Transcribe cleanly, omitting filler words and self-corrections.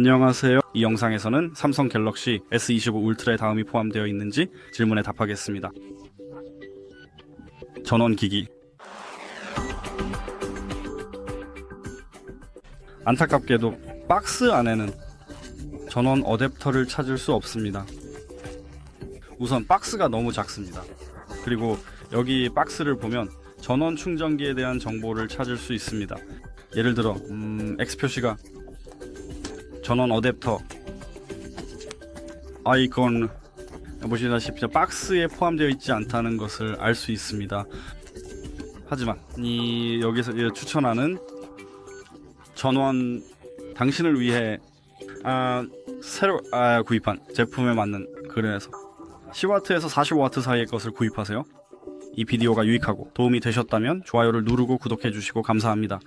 안녕하세요. 이 영상에서는 삼성 갤럭시 S25 울트라의 다음이 포함되어 있는지 질문에 답하겠습니다. 전원기기. 안타깝게도 박스 안에는 전원 어댑터를 찾을 수 없습니다. 우선 박스가 너무 작습니다. 그리고 여기 박스를 보면 전원 충전기에 대한 정보를 찾을 수 있습니다. 예를 들어 X 표시가 전원 어댑터 아이콘 보시다시피 박스에 포함되어 있지 않다는 것을 알 수 있습니다. 하지만 여기서 추천하는 전원 당신을 위해 새로 구입한 제품에 맞는 그래서 10W에서 40W 사이의 것을 구입하세요. 이 비디오가 유익하고 도움이 되셨다면 좋아요를 누르고 구독해 주시고 감사합니다.